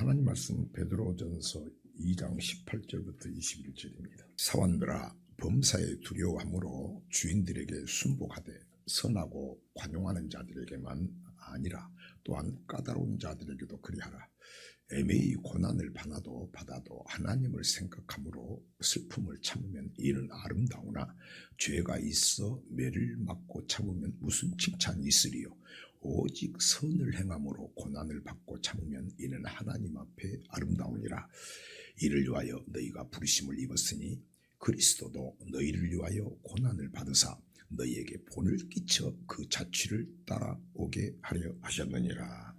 하나님 말씀 베드로전서 2장 18절부터 21절입니다. 사원들아 범사에 두려워함으로 주인들에게 순복하되 선하고 관용하는 자들에게만 아니라 또한 까다로운 자들에게도 그리하라. 애매히 고난을 받아도 하나님을 생각함으로 슬픔을 참으면 이는 아름다우나 죄가 있어 매를 맞고 참으면 무슨 칭찬이 있으리요. 오직 선을 행함으로 고난을 받고 참으면 이는 하나님 앞에 아름다우니라. 이를 위하여 너희가 부르심을 입었으니 그리스도도 너희를 위하여 고난을 받으사 너희에게 본을 끼쳐 그 자취를 따라오게 하려 하셨느니라.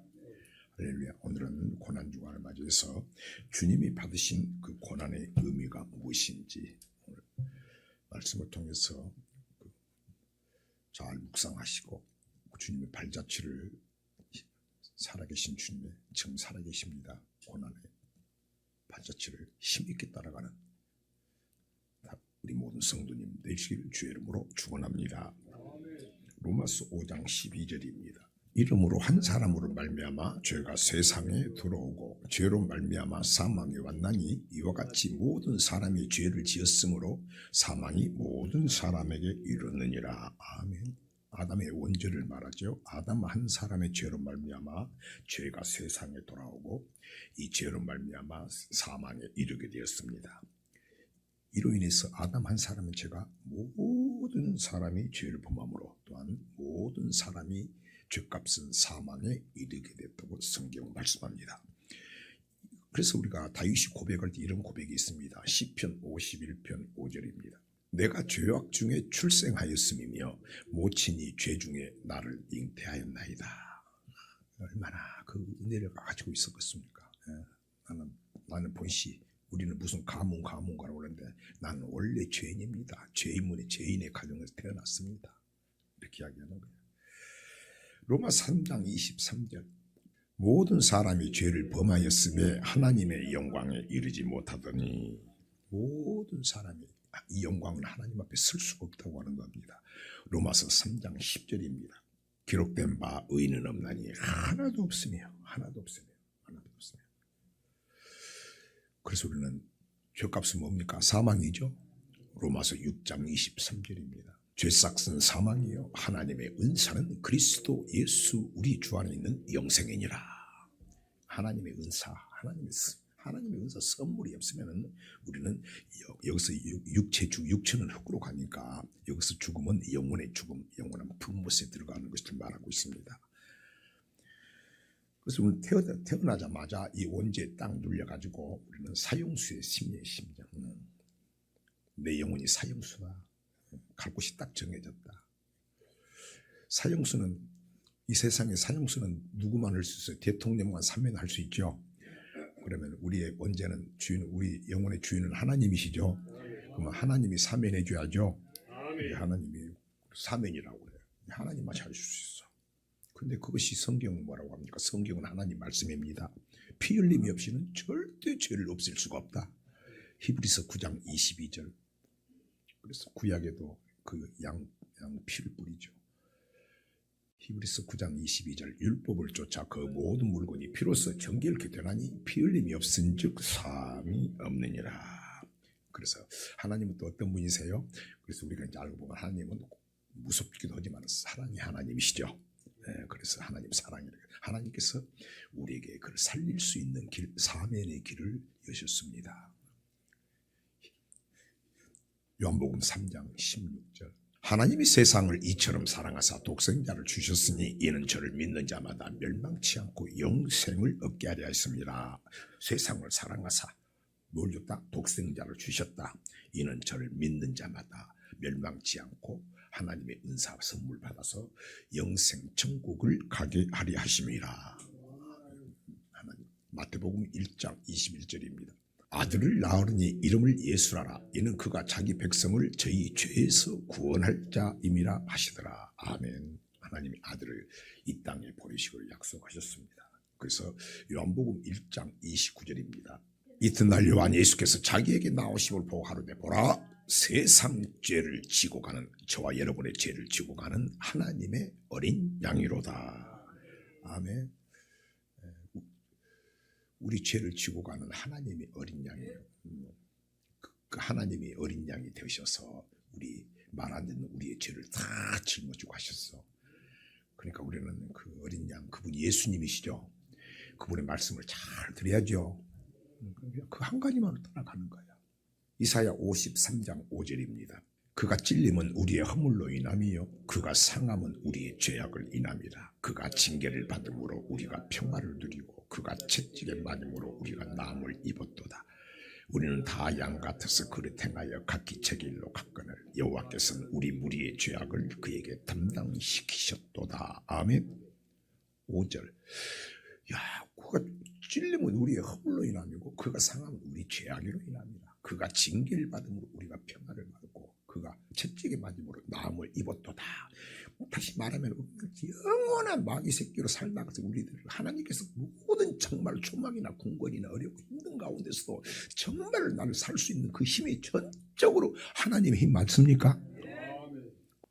할렐루야. 오늘은 고난주간을 맞이해서 주님이 받으신 그 고난의 의미가 무엇인지 오늘 말씀을 통해서 잘 묵상하시고 주님의 발자취를 살아계신 주님의 지금 살아계십니다. 고난의 발자취를 힘있게 따라가는 우리 모든 성도님 되시기를 주의 이름으로 축원합니다. 로마서 5장 12절입니다. 이름으로 한 사람으로 말미암아 죄가 세상에 들어오고 죄로 말미암아 사망이 왔나니 이와 같이 모든 사람이 죄를 지었으므로 사망이 모든 사람에게 이르느니라. 아멘. 아담의 원죄를 말하죠. 아담 한 사람의 죄로 말미암아 죄가 세상에 돌아오고 이 죄로 말미암아 사망에 이르게 되었습니다. 이로 인해서 아담 한 사람의 죄가 모든 사람이 죄를 범함으로 또한 모든 사람이 죄값은 사망에 이르게 됐다고 성경은 말씀합니다. 그래서 우리가 다윗이 고백할 때 이런 고백이 있습니다. 시편 51편 5절입니다. 내가 죄악 중에 출생하였음이며 모친이 죄 중에 나를 잉태하였나이다. 얼마나 그 은혜를 가지고 있었겠습니까? 나는 본시 우리는 무슨 가문가라고 그러는데 나는 원래 죄인입니다. 죄인의 가정에서 태어났습니다. 이렇게 이야기하는 거예요. 로마 3장 23절 모든 사람이 죄를 범하였음에 하나님의 영광에 이르지 못하더니 모든 사람이 이 영광은 하나님 앞에 쓸 수가 없다고 하는 겁니다. 로마서 3장 10절입니다. 기록된 바 의인은 없나니 하나도 없으며 그래서 우리는 죄값은 뭡니까? 사망이죠. 로마서 6장 23절입니다. 죄삭은 사망이요 하나님의 은사는 그리스도 예수 우리 주 안에 있는 영생이니라. 하나님의 은사, 하나님의 은사 선물이 없으면 우리는 여기서 육체는 흙으로 가니까 여기서 죽음은 영혼의 죽음, 영원한 분못에 들어가는 것을 말하고 있습니다. 그래서 우리는 태어나자마자 이 원죄에 딱 눌려가지고 우리는 사형수의 심리의 심정. 내 영혼이 사형수다. 갈 곳이 딱 정해졌다. 사형수는 이 세상에 사형수는 누구만 할 수 있어요? 대통령만 사면할 수 있죠. 그러면 우리의 원죄는 우리 영혼의 주인은 하나님이시죠. 그러면 하나님이 사면해 줘야죠. 하나님이 사면이라고 해요. 하나님만 할 수 있어. 근데 그것이 성경은 뭐라고 합니까? 성경은 하나님 말씀입니다. 피 흘림이 없이는 절대 죄를 없앨 수가 없다. 히브리서 9장 22절. 그래서 구약에도 그 양 피를 뿌리죠. 히브리서 9장 22절 율법을 쫓아 그 모든 물건이 피로써 정결케 되나니 피 흘림이 없은즉 사함이 없느니라. 그래서 하나님은 또 어떤 분이세요? 그래서 우리가 이제 알고 보면 하나님은 무섭기도 하지만 사랑의 하나님이시죠. 그래서 하나님 사랑이라. 하나님께서 우리에게 그를 살릴 수 있는 길, 사면의 길을 여셨습니다. 요한복음 3장 16절 하나님이 세상을 이처럼 사랑하사 독생자를 주셨으니 이는 저를 믿는 자마다 멸망치 않고 영생을 얻게 하려 했습니다. 세상을 사랑하사 뭘 줬다? 독생자를 주셨다. 이는 저를 믿는 자마다 멸망치 않고 하나님의 은사 선물 받아서 영생 천국을 가게 하려 하심이라. 마태복음 1장 21절입니다. 아들을 낳으니 이름을 예수라라. 이는 그가 자기 백성을 저희 죄에서 구원할 자임이라 하시더라. 아멘. 하나님이 아들을 이 땅에 보내시기를 약속하셨습니다. 그래서 요한복음 1장 29절입니다. 이튿날 요한 예수께서 자기에게 나오심을 보고 가로되 보라 세상 죄를 지고 가는 저와 여러분의 죄를 지고 가는 하나님의 어린 양이로다. 아멘. 우리 죄를 지고 가는 하나님이 어린 양이에요. 그 하나님이 어린 양이 되셔서 우리 말 안 듣는 우리의 죄를 다 짊어지고 가셨어. 그러니까 우리는 그 어린 양, 그분이 예수님이시죠. 그분의 말씀을 잘 들어야죠. 그 한 가지만으로 따라가는 거야. 이사야 53장 5절입니다. 그가 찔림은 우리의 허물로 인함이요 그가 상함은 우리의 죄악을 인함이라. 그가 징계를 받음으로 우리가 평화를 누리고 그가 채찍에 맞음으로 우리가 나음을 입었도다. 우리는 다 양 같아서 그릇 행하여 각기 제 길로 갔거늘 여호와께서는 우리 무리의 죄악을 그에게 담당시키셨도다. 아멘. 5절. 야, 그가 찔림은 우리의 허물로 인함이고 그가 상함은 우리 죄악으로 인함이라. 그가 징계를 받음으로 우리가 평화를 받고 그가 채찍에 맞음으로 나음을 입었도다. 다시 말하면 영원한 마귀 새끼로 살다가서 우리들 하나님께서 모든 정말 초막이나 궁궐이나 어렵고 힘든 가운데서도 정말 나를 살 수 있는 그 힘이 전적으로 하나님의 힘 맞습니까?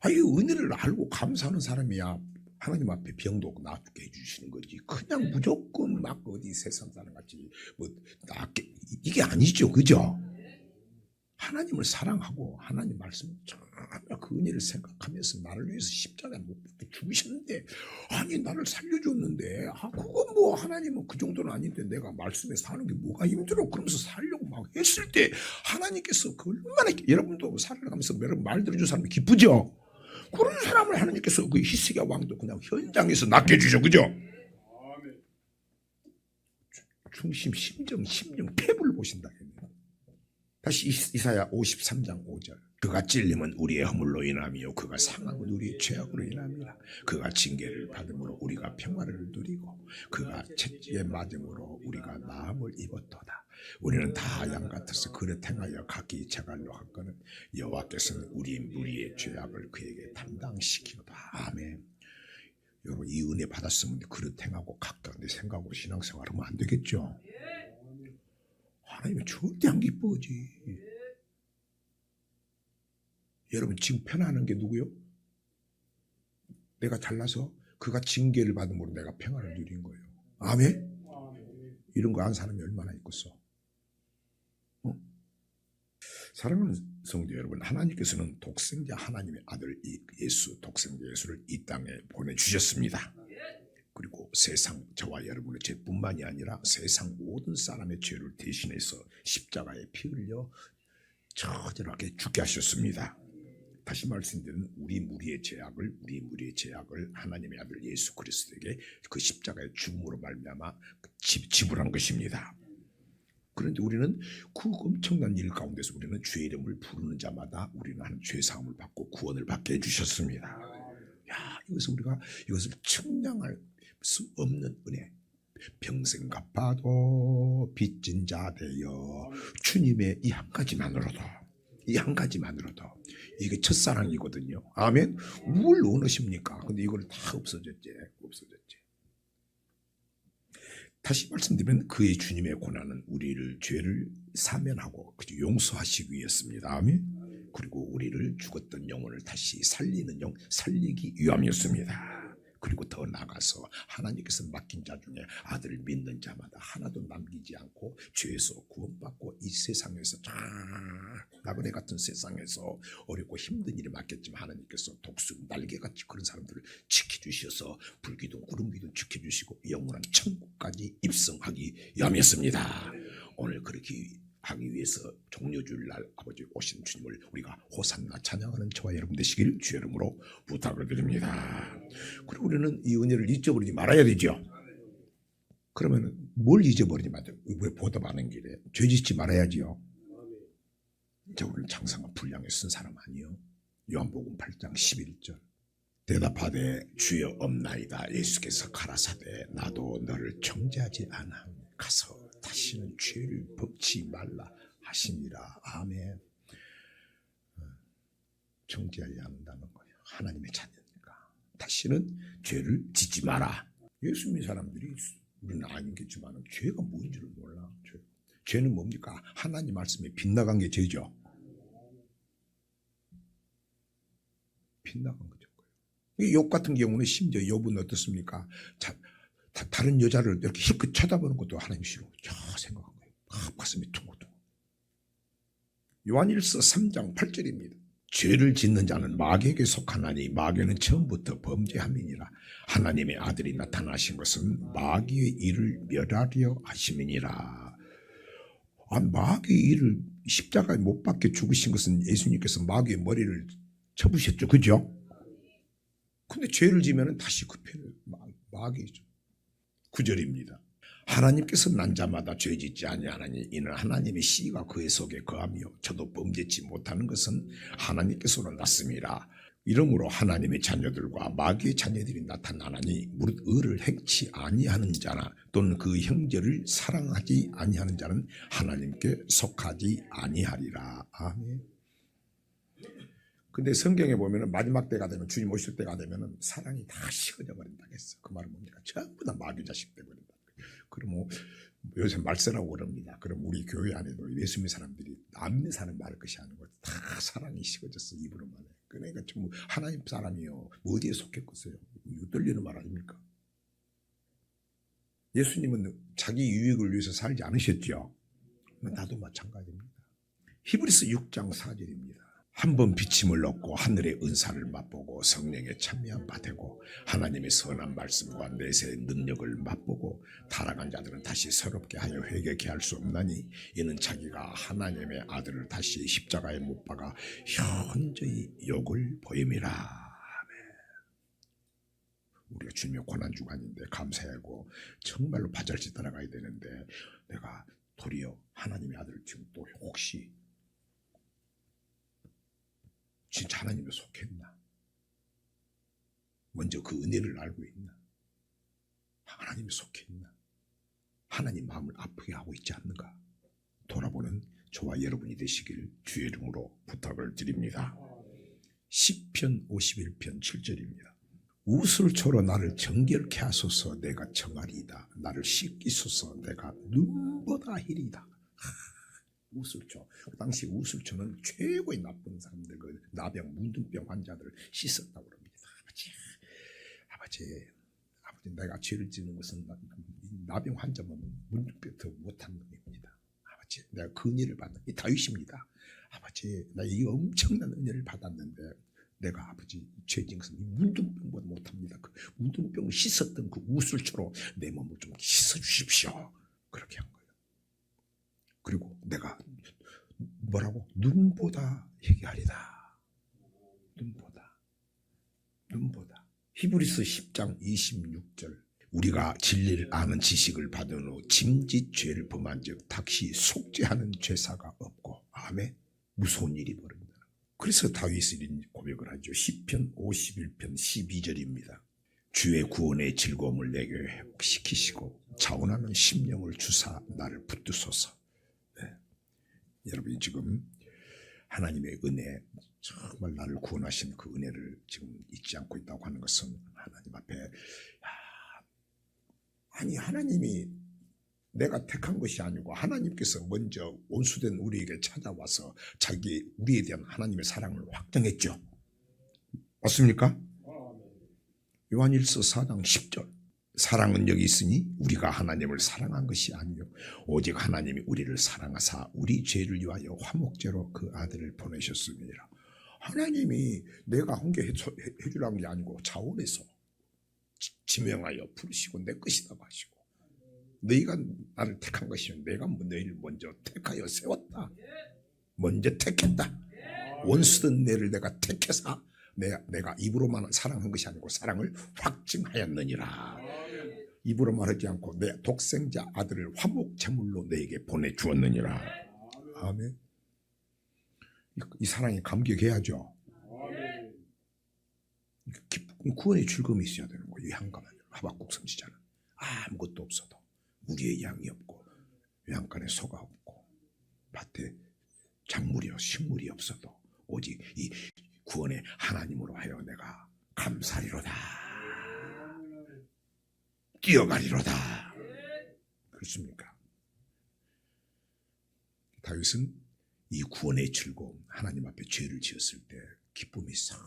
이 은혜를 알고 감사하는 사람이야 하나님 앞에 병도 낫게 해주시는 거지. 그냥 무조건 막 어디 세상 사람 같이 뭐 낫게 이게 아니죠, 그죠? 하나님을 사랑하고 하나님 말씀 정말 그 은혜를 생각하면서 나를 위해서 십자가에 못 박혀 죽으셨는데 아니 나를 살려줬는데 그건 뭐 하나님은 그 정도는 아닌데 내가 말씀에 사는 게 뭐가 힘들어 그러면서 살려고 막 했을 때 하나님께서 그 얼마나 여러분도 살아가면서 여러분 말 들어준 사람이 기쁘죠? 그런 사람을 하나님께서 그 히스기야 왕도 그냥 현장에서 낚여주죠, 그죠? 중심, 심정, 폐부를 보신다. 다시 이사야 53장 5절. 그가 찔림은 우리의 허물로 인함이요 그가 상함은 우리의 죄악으로 인함이라. 그가 징계를 받음으로 우리가 평화를 누리고 그가 채찍에 맞음으로 우리가 나음을 입었도다. 우리는 다 양 같아서 그릇 행하여 각기 제갈로 갔거늘 여호와께서는 우리 무리의 죄악을 그에게 담당시키도다. 아멘. 여러분 이 은혜 받았으면 그릇 행하고 각각 내 생각으로 신앙생활하면 안 되겠죠. 하나님은 절대 안 기뻐하지. 여러분 지금 편안한 게 누구요? 내가 잘나서 그가 징계를 받음으로 내가 평안을 누린 거예요. 아멘? 이런 거 안 사람이 얼마나 있겠어. 사랑하는 성도 여러분, 하나님께서는 독생자 하나님의 아들 예수, 독생자 예수를 이 땅에 보내주셨습니다. 그리고 세상 저와 여러분의 죄뿐만이 아니라 세상 모든 사람의 죄를 대신해서 십자가에 피 흘려 처절하게 죽게 하셨습니다. 다시 말씀드리면 우리 무리의 죄악을 하나님의 아들 예수 그리스도에게 그 십자가의 죽음으로 말미암아 지불한 것입니다. 그런데 우리는 그 엄청난 일 가운데서 우리는 주의 이름을 부르는 자마다 우리는 하는 죄 사함을 받고 구원을 받게 해주셨습니다. 야, 이것을 측량할 수 없는 은혜. 평생 갚아도 빚진 자 되어 주님의 이 한 가지만으로도 이게 첫사랑이거든요. 아멘. 뭘 원하십니까? 근데 이걸 다 없어졌지. 다시 말씀드리면 그의 주님의 고난은 우리를 죄를 사면하고 용서하시기 위해였습니다. 아멘. 그리고 우리를 죽었던 영혼을 다시 살리기 위함이었습니다. 그리고 더 나아가서 하나님께서 맡긴 자 중에 아들을 믿는 자마다 하나도 남기지 않고 죄에서 구원받고 이 세상에서 나그네 같은 세상에서 어렵고 힘든 일을 맡겼지만 하나님께서 독수리 날개같이 그런 사람들을 지켜주셔서 불기둥 구름기둥 지켜주시고 영원한 천국까지 입성하기 위함이었습니다. 오늘 그렇게 하기 위해서 종려주일날 아버지 오신 주님을 우리가 호산나 찬양하는 저와 여러분 되시길 주의 이름으로 부탁을 드립니다. 그리고 우리는 이 은혜를 잊어버리지 말아야 되죠. 그러면 뭘 잊어버리지 말아요? 왜 보답하는 길에 죄짓지 말아야지요. 우리는 장성한 분량에 쓴 사람 아니요. 요한복음 8장 11절. 대답하되 주여 없나이다. 예수께서 가라사대 나도 너를 정죄하지 않아. 가서 다시는 죄를 범치 말라 하시니라. 아멘. 정죄하지 않는다는 거예요. 하나님의 자녀니까. 다시는 죄를 짓지 마라. 예수 믿는 사람들이 우리는 아니겠지만 죄가 뭔지를 몰라. 죄는 뭡니까? 하나님 말씀에 빗나간 게 죄죠. 빗나간 거죠. 욥 같은 경우는 심지어 욥은 어떻습니까? 다른 여자를 이렇게 힐끗 쳐다보는 것도 하나님 싫어. 생각한 거예요. 가슴이 퉁퉁. 요한일서 3장 8절입니다. 죄를 짓는 자는 마귀에게 속하나니 마귀는 처음부터 범죄함이니라. 하나님의 아들이 나타나신 것은 마귀의 일을 멸하려 하심이니라. 마귀의 일을 십자가에 못 박혀 죽으신 것은 예수님께서 마귀의 머리를 쳐부셨죠. 그죠? 근데 죄를 지면 다시 그 편을 마귀죠. 9절입니다. 하나님께서 난 자마다 죄짓지 아니하나니 이는 하나님의 씨가 그의 속에 거하며 저도 범죄치 못하는 것은 하나님께서로 났음이라. 이러므로 하나님의 자녀들과 마귀의 자녀들이 나타나나니 무릇 의를 행치 아니하는 자나 또는 그 형제를 사랑하지 아니하는 자는 하나님께 속하지 아니하리라. 아멘. 근데 성경에 보면은 마지막 때가 되면 주님 오실 때가 되면은 사랑이 다 식어져 버린다고 했어. 그 말은 뭡니까? 전부 다 마귀 자식 되버린다. 그럼 뭐 요새 말세라고 그럽니다. 그럼 우리 교회 안에도 예수 믿는 사람들이 남는 사람 말할 것이 아니고 다 사랑이 식어졌어. 입으로만 해. 그러니까 전부 하나님 사람이요. 뭐 어디에 속했겠어요? 떨리는 말 아닙니까? 예수님은 자기 유익을 위해서 살지 않으셨죠. 나도 마찬가지입니다. 히브리서 6장 4절입니다. 한번 비침을 얻고 하늘의 은사를 맛보고 성령에 참여한 바 되고 하나님의 선한 말씀과 내세의 능력을 맛보고 타락한 자들은 다시 서럽게 하여 회개케 할 수 없나니 이는 자기가 하나님의 아들을 다시 십자가에 못 박아 현저히 욕을 보임이라. 우리가 주님의 고난주간인데 감사하고 정말로 바잘지 따라가야 되는데 내가 도리어 하나님의 아들을 지금 또 혹시 진짜 하나님에 속했나? 먼저 그 은혜를 알고 있나? 하나님에 속했나? 하나님 마음을 아프게 하고 있지 않는가? 돌아보는 저와 여러분이 되시길 주의 이름으로 부탁을 드립니다. 시편 51편 7절입니다. 우슬초로 나를 정결케 하소서 내가 정하리이다. 나를 씻기소서 내가 눈보다 희리이다. 우슬초. 그 당시 우슬초는 최고의 나쁜 사람들, 그 나병, 문둥병 환자들을 씻었다고 합니다. 아버지, 내가 죄를 짓는 것은 나병 환자면 문둥병 더 못한 놈입니다. 아버지, 내가 그 은혜를 받는 이 다윗입니다. 아버지, 나 이 엄청난 은혜를 받았는데 내가 아버지 죄 지은 것은 문둥병보다 못합니다. 그 문둥병을 씻었던 그 우슬초로 내 몸을 좀 씻어 주십시오. 그렇게 한 거예요. 그리고 내가 뭐라고? 눈보다 회개하리다. 눈보다. 히브리서 10장 26절. 우리가 진리를 아는 지식을 받은 후 짐짓 죄를 범한 즉 다시 속죄하는 죄사가 없고. 아멘. 무서운 일이 벌어진다. 그래서 다윗이 고백을 하죠. 시편 51편 12절입니다. 주의 구원의 즐거움을 내게 회복시키시고 자원하는 심령을 주사 나를 붙드소서. 여러분이 지금 하나님의 은혜, 정말 나를 구원하신 그 은혜를 지금 잊지 않고 있다고 하는 것은 하나님 앞에 아니 하나님이 내가 택한 것이 아니고 하나님께서 먼저 원수된 우리에게 찾아와서 우리에 대한 하나님의 사랑을 확정했죠. 맞습니까? 요한일서 4장 10절. 사랑은 여기 있으니 우리가 하나님을 사랑한 것이 아니요 오직 하나님이 우리를 사랑하사 우리 죄를 위하여 화목제로 그 아들을 보내셨습니다. 하나님이 내가 한 게 해주라는 게 아니고 자원해서 지명하여 부르시고 내 것이라고 하시고 너희가 나를 택한 것이면 내가 너희를 먼저 택하여 세웠다. 먼저 택했다. 원수된 너를 내가 택해서 내가 입으로만 사랑한 것이 아니고 사랑을 확증하였느니라. 입으로 말하지 않고 내 독생자 아들을 화목 제물로 너에게 보내주었느니라. 아멘. 이 사랑에 감격해야죠. 구원의 즐거움이 있어야 되는 거예요. 이 한가만 하박국 선지자는 아무것도 없어도 우리의 양이 없고 외양간에 소가 없고 밭에 작물이요 식물이 없어도 오직 이 구원의 하나님으로 하여 내가 감사리로다. 뛰어가리로다. 그렇습니까? 다윗은 이 구원의 즐거움, 하나님 앞에 죄를 지었을 때 기쁨이 싹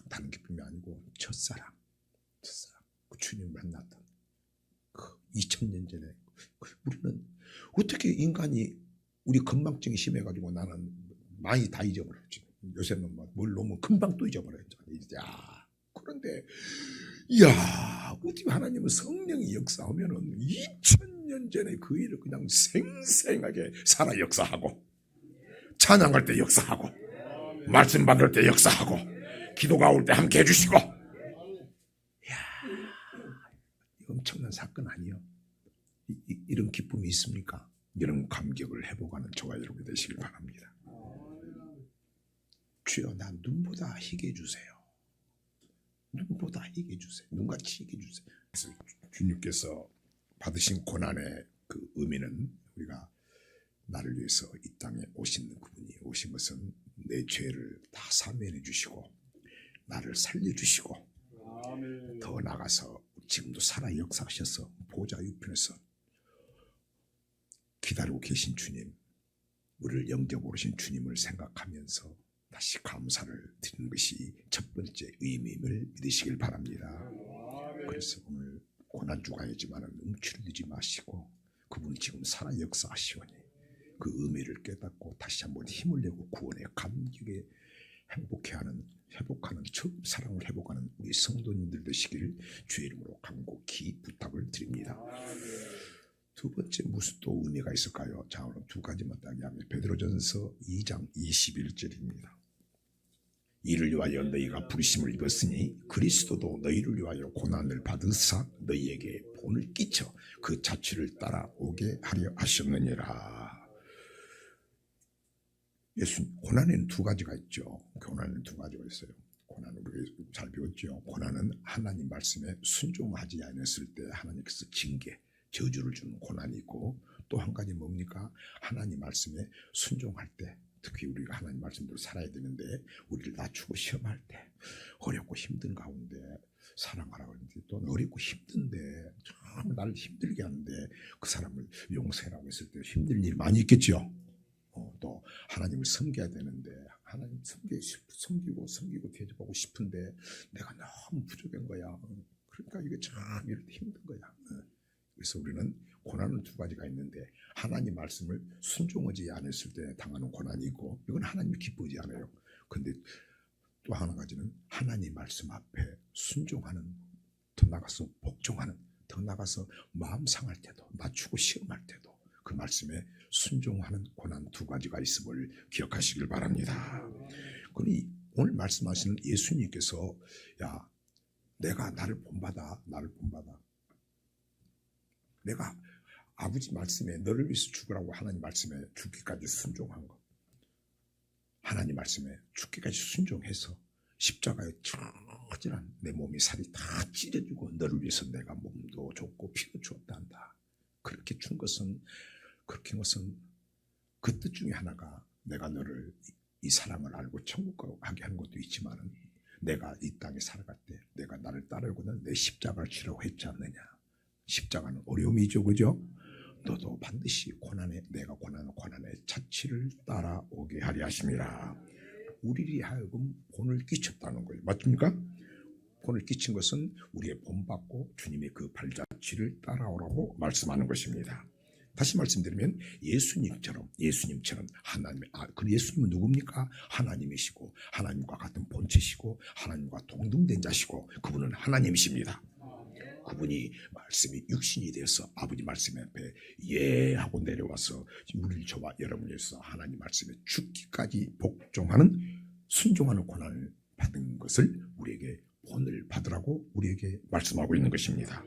다른 기쁨이 아니고 첫사랑 그 주님 만났던 2000년 전에. 우리는 어떻게 인간이 우리 건망증이 심해가지고 나는 많이 다 잊어버렸지. 요새는 뭘 놓으면 금방 또 잊어버렸잖아. 그런데 이야, 어떻게 하나님은 성령이 역사하면은 2000년 전에 그 일을 그냥 생생하게 살아 역사하고, 찬양할 때 역사하고, 말씀 받을 때 역사하고, 기도가 올 때 함께 해주시고. 이야, 엄청난 사건 아니요? 이런 기쁨이 있습니까? 이런 감격을 회복하는 저와 여러분이 되시길 바랍니다. 주여, 나 눈보다 희게 해주세요. 눈보다 희게 해주세요. 눈같이 희게 해주세요. 그래서 주님께서 받으신 고난의 그 의미는, 우리가 나를 위해서 이 땅에 오신 그분이 오신 것은 내 죄를 다 사면해 주시고 나를 살려주시고, 더 나아가서 지금도 살아 역사하셔서 보좌 우편에서 기다리고 계신 주님, 우리를 영접으로 오신 주님을 생각하면서 다시 감사를 드리는 것이 첫 번째 의미임을 믿으시길 바랍니다. 그래서 오늘 고난주간이지만 움츠러들지 마시고, 그분이 지금 살아 역사하시오니 그 의미를 깨닫고 다시 한번 힘을 내고 구원의 감격에 회복하는 처음 사랑을 회복하는 우리 성도님들 되시길 주의 이름으로 간곡히 부탁을 드립니다. 두 번째 무슨 또 의미가 있을까요? 자, 오늘 두 가지만 딱 이야기합니다. 베드로전서 2장 21절입니다. 이를 위하여 너희가 부르심을 입었으니 그리스도도 너희를 위하여 고난을 받으사 너희에게 본을 끼쳐 그 자취를 따라오게 하려 하셨느니라. 고난에는 두 가지가 있죠. 고난에는 두 가지가 있어요. 고난은 우리가 잘 배웠죠. 고난은 하나님 말씀에 순종하지 않았을 때 하나님께서 징계, 저주를 주는 고난이 있고, 또 한 가지 뭡니까? 하나님 말씀에 순종할 때, 특히 우리가 하나님 말씀대로 살아야 되는데 우리를 낮추고 시험할 때, 어렵고 힘든 가운데 사랑하라고 하는데 또 어렵고 힘든데 참 나를 힘들게 하는데 그 사람을 용서하라고 했을 때 힘든 일이 많이 있겠죠. 또 하나님을 섬겨야 되는데 하나님 섬기고 대접하고 싶은데 내가 너무 부족한 거야. 그러니까 이게 참 이렇게 힘든 거야. 그래서 우리는 고난은 두 가지가 있는데, 하나님 말씀을 순종하지 않았을 때 당하는 고난이 있고, 이건 하나님이 기쁘지 않아요. 근데 또 하나 가지는 하나님 말씀 앞에 순종하는, 더 나가서 복종하는, 더 나가서 마음 상할 때도, 낮추고 시험할 때도 그 말씀에 순종하는 고난 두 가지가 있음을 기억하시길 바랍니다. 그러니 오늘 말씀하시는 예수님께서, 야, 내가 나를 본받아. 내가 아버지 말씀에 너를 위해서 죽으라고 하나님 말씀에 죽기까지 순종한 것, 하나님 말씀에 죽기까지 순종해서 십자가에 처절한 내 몸이 살이 다 찢어지고 너를 위해서 내가 몸도 줬고 피도 주었다 한다. 그렇게 준 것은, 그렇게 한 것은 그 뜻 중에 하나가 내가 너를 이 사랑을 알고 천국 가게 하는 것도 있지만, 내가 이 땅에 살아갈 때 내가 나를 따르고는 내 십자가를 지라고 했지 않느냐. 십자가는 어려움이죠, 그죠? 너도 반드시 내가 고난하는 고난의 자취를 따라오게 하리 하심이라. 우리를 하여금 본을 끼쳤다는 거예요. 맞습니까? 본을 끼친 것은 우리의 본받고 주님의 그 발자취를 따라오라고 말씀하는 것입니다. 다시 말씀드리면 예수님처럼 그 예수님은 누굽니까? 하나님이시고 하나님과 같은 본체시고 하나님과 동등된 자시고 그분은 하나님이십니다. 그분이 말씀이 육신이 되어서 아버지 말씀 앞에 예 하고 내려와서 우리를 저와 여러분을 위해서 하나님 말씀에 죽기까지 복종하는, 순종하는 고난을 받은 것을 우리에게 본을 받으라고 우리에게 말씀하고 있는 것입니다.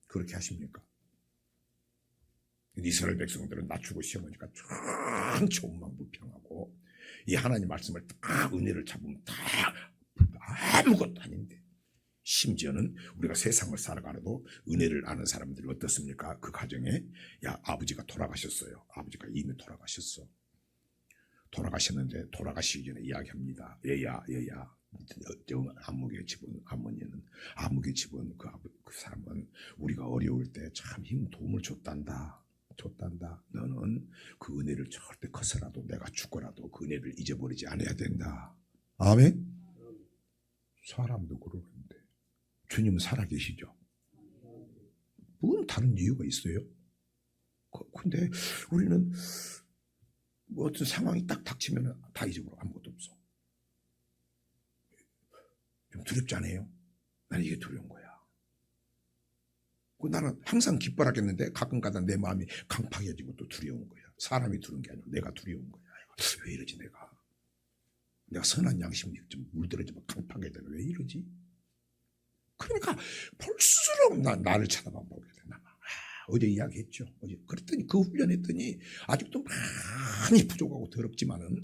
그렇게 하십니까? 이스라엘 백성들은 낮추고 시험하니까 참 천만불평하고, 이 하나님 말씀을 딱 은혜를 잡으면 다 아무것도 아닌데, 심지어는 우리가 세상을 살아가도 은혜를 아는 사람들이 어떻습니까? 그 가정에 아버지가 돌아가셨어요. 아버지가 이미 돌아가셨어. 돌아가셨는데 돌아가시기 전에 이야기합니다. 얘야 암흑의 집은 암흑의 집은 그 사람은 우리가 어려울 때 참 힘 도움을 줬단다. 너는 그 은혜를 절대 커서라도 내가 죽고라도 그 은혜를 잊어버리지 않아야 된다. 아멘. 사람도 그러는데 주님은 살아계시죠. 그건 다른 이유가 있어요. 근데 우리는 뭐 어떤 상황이 딱 닥치면 다 잊어버려. 아무것도 없어. 좀 두렵지 않아요? 나는 이게 두려운 거야. 나는 항상 기뻐하겠는데 가끔가다 내 마음이 강팍해지고 또 두려운 거야. 사람이 두려운 게 아니라 내가 두려운 거야. 왜 이러지 내가 선한 양심이 좀 물들어지면 강팍해지면 왜 이러지? 그러니까 볼수록 나를 쳐다만 보게 돼. 어제 이야기했죠. 어제 그랬더니 그 훈련했더니 아직도 많이 부족하고 더럽지만은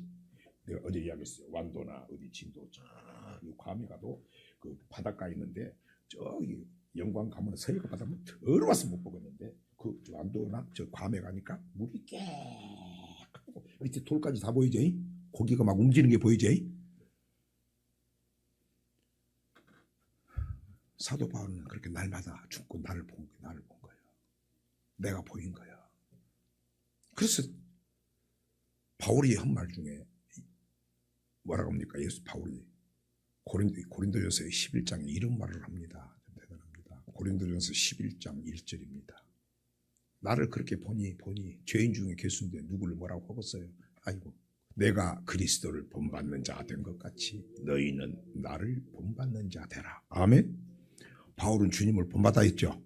내가 어제 이야기했어요. 완도나 어디 진도 저기 괌에 가도 그 바닷가 있는데 저기 영광 가면 서해가 바다면 더러워서 못 보겠는데 그 완도나 저 괌에 가니까 물이 깨끗하고 밑에 돌까지 다 보이지? 고기가 막 움직이는 게 보이지? 사도 바울은 그렇게 날마다 죽고 나를 본 거예요. 내가 보인 거야. 그래서 바울이 한 말 중에 뭐라고 합니까? 예수 바울이 고린도전서 11장에 이런 말을 합니다. 대단합니다. 고린도전서 11장 1절입니다. 나를 그렇게 보니 죄인 중에 계수인데 누구를 뭐라고 하겠어요? 아이고 내가 그리스도를 본받는 자 된 것 같이 너희는 나를 본받는 자 되라. 아멘. 바울은 주님을 본받아 있죠.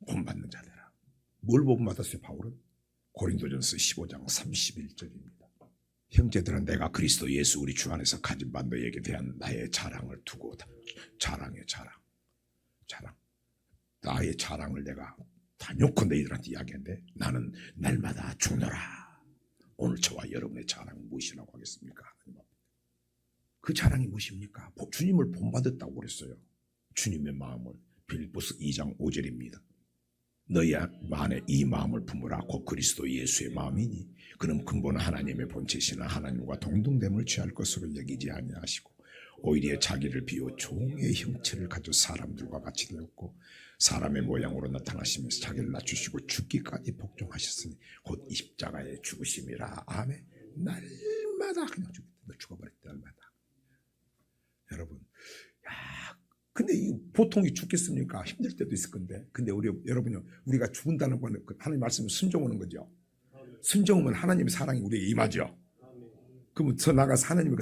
본받는 자 되라. 뭘 본받았어요 바울은? 고린도전서 15장 31절입니다. 형제들은 내가 그리스도 예수 우리 주 안에서 가진 바 너에게 대한 나의 자랑을 두고 자랑 나의 자랑을 내가 다 놓고 너희들한테 이야기했는데 나는 날마다 죽노라. 오늘 저와 여러분의 자랑은 무엇이라고 하겠습니까? 그 자랑이 무엇입니까? 주님을 본받았다고 그랬어요. 주님의 마음을 빌립보서 2장 5절입니다. 너희 안에 이 마음을 품으라. 곧 그리스도 예수의 마음이니 그는 근본 하나님의 본체시나 하나님과 동등됨을 취할 것으로 여기지 아니하시고 오히려 자기를 비워 종의 형체를 가져 사람들과 같이 되었고 사람의 모양으로 나타나시면서 자기를 낮추시고 죽기까지 복종하셨으니 곧 십자가의 죽으심이라. 아멘. 날마다 그냥 죽어버렸다. 날마다. 여러분 근데 이 보통이 죽겠습니까? 힘들 때도 있을 건데. 근데 여러분요, 우리가 죽는다는 건 하나님 말씀을 순종하는 거죠. 순종하면 하나님의 사랑이 우리에게 임하죠. 그러면 더 나아가서 하나님의 그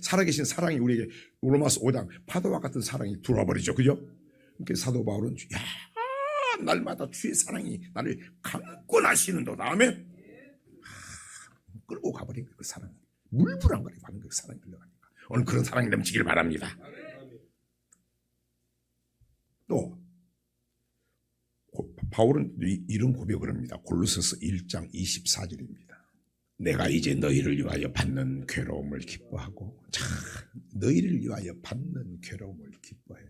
살아계신 사랑이 우리에게 로마서 5장 파도와 같은 사랑이 들어와 버리죠. 그죠? 그러니까 사도 바울은 날마다 주의 사랑이 나를 감고 나시는도다. 아멘. 끌고 가버린 그 사랑. 물불안거리고 하는 그 사랑이 들려가니까. 오늘 그런 사랑이 넘치길 바랍니다. 또 바울은 이런 고백을 합니다. 골로새서 1장 24절입니다. 내가 이제 너희를 위하여 받는 괴로움을 기뻐하고 너희를 위하여 받는 괴로움을 기뻐해.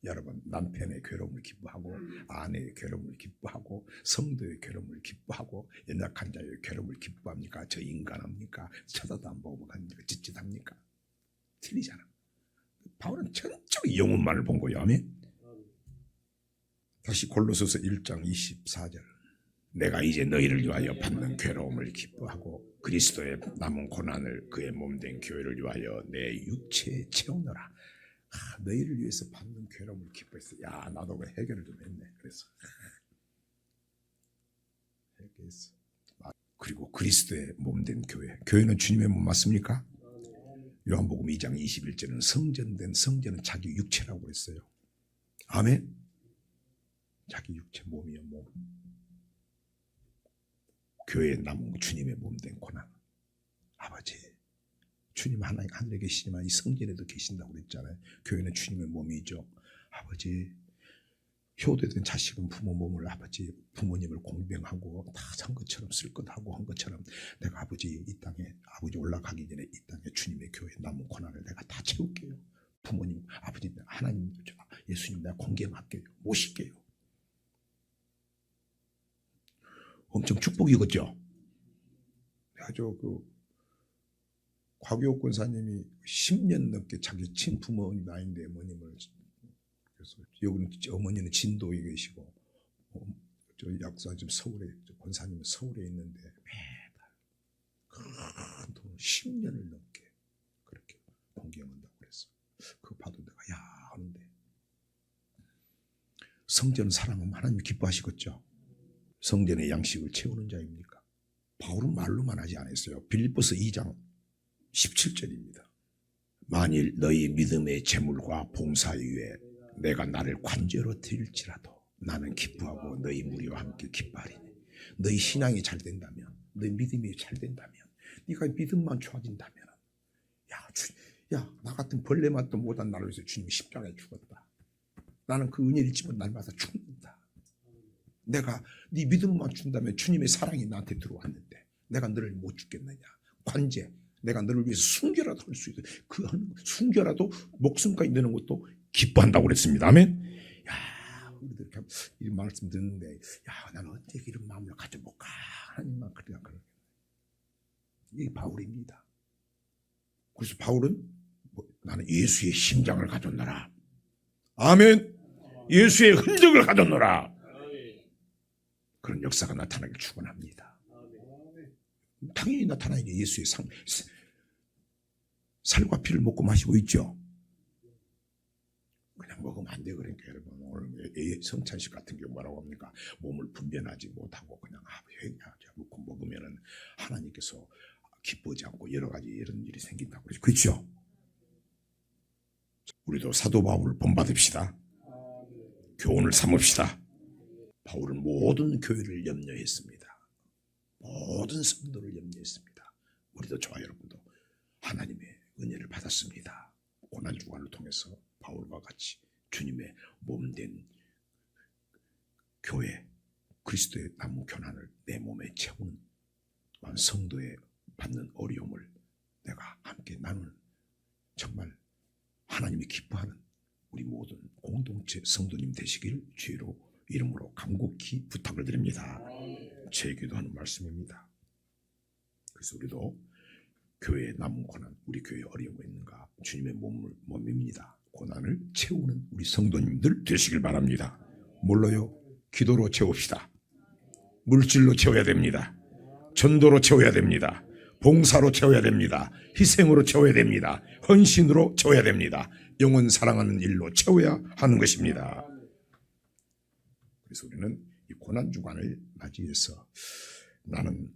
여러분 남편의 괴로움을 기뻐하고 아내의 괴로움을 기뻐하고 성도의 괴로움을 기뻐하고 연약한 자의 괴로움을 기뻐합니까? 저 인간합니까? 쳐다도 안 보고 갑니까? 찌릿합니까? 틀리잖아. 바울은 전적으로 영혼만을 본 거예요. 아멘. 다시 골로새서 1장 24절. 내가 이제 너희를 위하여 받는 괴로움을 기뻐하고 그리스도의 남은 고난을 그의 몸된 교회를 위하여 내 육체에 채우노라. 너희를 위해서 받는 괴로움을 기뻐했어. 야 나도 그 해결을 좀 했네. 그래서 해결했어. 그리고 그리스도의 몸된 교회. 교회는 주님의 몸 맞습니까? 요한복음 2장 21절은 성전은 자기 육체라고 그랬어요. 아멘. 자기 육체 몸이요 몸. 교회에 남은 주님의 몸된 고난. 아버지 주님 하늘에 계시지만 이 성전에도 계신다고 그랬잖아요. 교회는 주님의 몸이죠. 아버지 효도된 자식은 부모 몸을 아버지 부모님을 공병하고 다 산 것처럼 쓸 것 하고 한 것처럼 내가 아버지 이 땅에 아버지 올라가기 전에 이 땅에 주님의 교회에 남은 고난을 내가 다 채울게요. 부모님 아버지 하나님 예수님 내가 공경할게요. 모실게요. 엄청 축복이겠죠. 아주 곽유옥 권사님이 10년 넘게 자기 친부모님 나이인데 어머님을 그래서 여기는 어머니는 진도에 계시고 저 약사 지금 서울에 권사님은 서울에 있는데 매달 큰 돈 10년을 넘게 그렇게 공경한다고 그랬어. 그거 봐도 내가 야 하는데 성전 사랑하면 하나님 기뻐하시겠죠. 성전의 양식을 채우는 자입니까? 바울은 말로만 하지 않았어요. 빌립보서 2장 17절입니다. 만일 너희 믿음의 재물과 봉사 위에 내가 나를 관죄로 드릴지라도 나는 기뻐하고 너희 무리와 함께 기뻐하리니. 너희 신앙이 잘 된다면, 너희 믿음이 잘 된다면, 네가 믿음만 좋아진다면, 나 같은 벌레 맛도 못한 나를 위해서 주님이 십자가에 죽었다. 나는 그 은혜를 입은 날마다 죽는다. 내가 네 믿음만 준다면 주님의 사랑이 나한테 들어왔는데 내가 너를 못 죽겠느냐. 관제, 내가 너를 위해서 순교라도 할 수 있어. 그 순교라도 목숨까지 내는 것도 기뻐한다고 그랬습니다. 아멘. 우리들 이 말씀 듣는데, 나는 어떻게 이런 마음을 가져볼까? 하나님만 그래야 그래. 이게 바울입니다. 그래서 바울은 나는 예수의 심장을 가졌노라. 아멘. 예수의 흔적을 가졌노라. 그런 역사가 나타나길 축원합니다. 당연히 나타나는 게 예수의 살과 피를 먹고 마시고 있죠. 그냥 먹으면 안 돼. 그러니까 여러분, 오늘 성찬식 같은 경우 뭐라고 합니까? 몸을 분변하지 못하고 그냥 먹고 먹으면은 하나님께서 기뻐하지 않고 여러 가지 이런 일이 생긴다고 그러죠. 그렇죠? 우리도 사도 바울을 본받읍시다. 교훈을 삼읍시다. 바울은 모든 교회를 염려했습니다. 모든 성도를 염려했습니다. 우리도 저와 여러분도 하나님의 은혜를 받았습니다. 고난주간을 통해서 바울과 같이 주님의 몸된 교회, 그리스도의 남은 교난을 내 몸에 채우는 성도의 받는 어려움을 내가 함께 나누는, 정말 하나님이 기뻐하는 우리 모든 공동체 성도님 되시길 주의 이름으로 간곡히 부탁을 드립니다. 제 기도하는 말씀입니다. 그래서 우리도 교회에 남은 고난, 우리 교회에 어려움이 있는가, 주님의 몸입니다. 고난을 채우는 우리 성도님들 되시길 바랍니다. 뭘로요? 기도로 채웁시다. 물질로 채워야 됩니다. 전도로 채워야 됩니다. 봉사로 채워야 됩니다. 희생으로 채워야 됩니다. 헌신으로 채워야 됩니다. 영혼 사랑하는 일로 채워야 하는 것입니다. 그래서 우리는 이 고난주간을 맞이해서 나는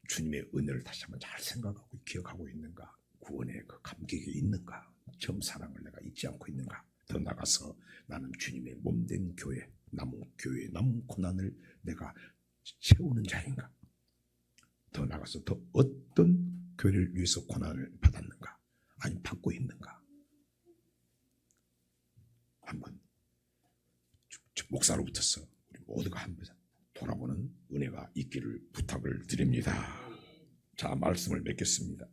주님의 은혜를 다시 한번 잘 생각하고 기억하고 있는가, 구원의 그 감격이 있는가, 처음 사랑을 내가 잊지 않고 있는가, 더 나가서 나는 주님의 몸된 교회, 남은 고난을 내가 채우는 자인가, 더 나가서 더 어떤 교회를 위해서 고난을 받았는가, 아니 받고 있는가, 한번 목사로부터서 우리 모두가 한번 돌아보는 은혜가 있기를 부탁을 드립니다. 자, 말씀을 맺겠습니다.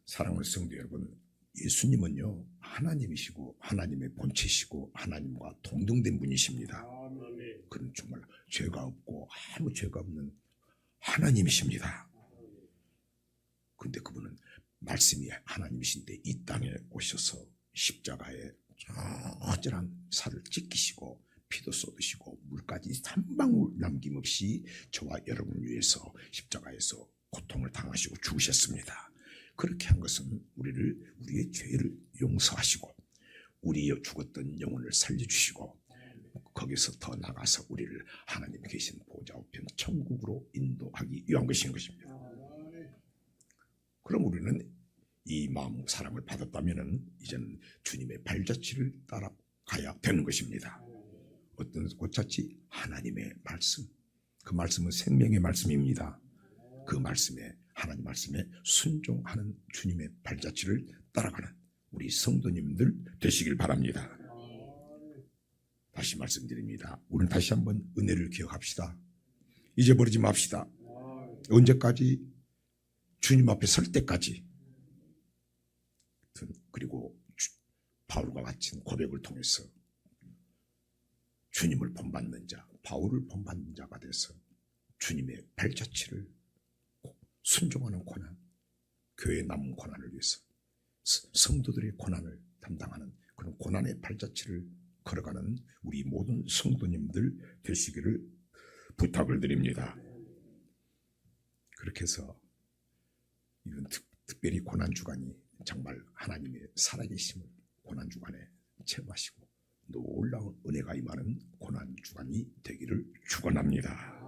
사랑하는 성도 여러분, 예수님은요 하나님이시고 하나님의 본체시고 하나님과 동등된 분이십니다. 그는 정말 죄가 없고 아무 죄가 없는 하나님이십니다. 그런데 그분은 말씀이 하나님이신데 이 땅에 오셔서 십자가에 어쩌한 살을 찢기시고 피도 쏟으시고 물까지 한 방울 남김없이 저와 여러분을 위해서 십자가에서 고통을 당하시고 죽으셨습니다. 그렇게 한 것은 우리의 죄를 용서하시고 우리의 죽었던 영혼을 살려주시고 거기서 더 나가서 우리를 하나님 계신 보좌 우편 천국으로 인도하기 위한 것인 것입니다. 그럼 우리는 이 마음 사랑을 받았다면 이제는 주님의 발자취를 따라가야 되는 것입니다. 어떤 발자취? 하나님의 말씀. 그 말씀은 생명의 말씀입니다. 그 말씀에, 하나님 말씀에 순종하는 주님의 발자취를 따라가는 우리 성도님들 되시길 바랍니다. 다시 말씀드립니다. 우리는 다시 한번 은혜를 기억합시다. 잊어버리지 맙시다. 언제까지? 주님 앞에 설 때까지. 그리고 바울과 같은 고백을 통해서 주님을 본받는 자, 바울을 본받는 자가 돼서 주님의 발자취를 순종하는 고난, 교회의 남은 고난을 위해서 성도들의 고난을 담당하는 그런 고난의 발자취를 걸어가는 우리 모든 성도님들 되시기를 부탁을 드립니다. 그렇게 해서 이런 특별히 고난주간이 정말 하나님의 살아계심을 고난주간에 체험하시고 놀라운 은혜가 임하는 고난 주간이 되기를 축원합니다.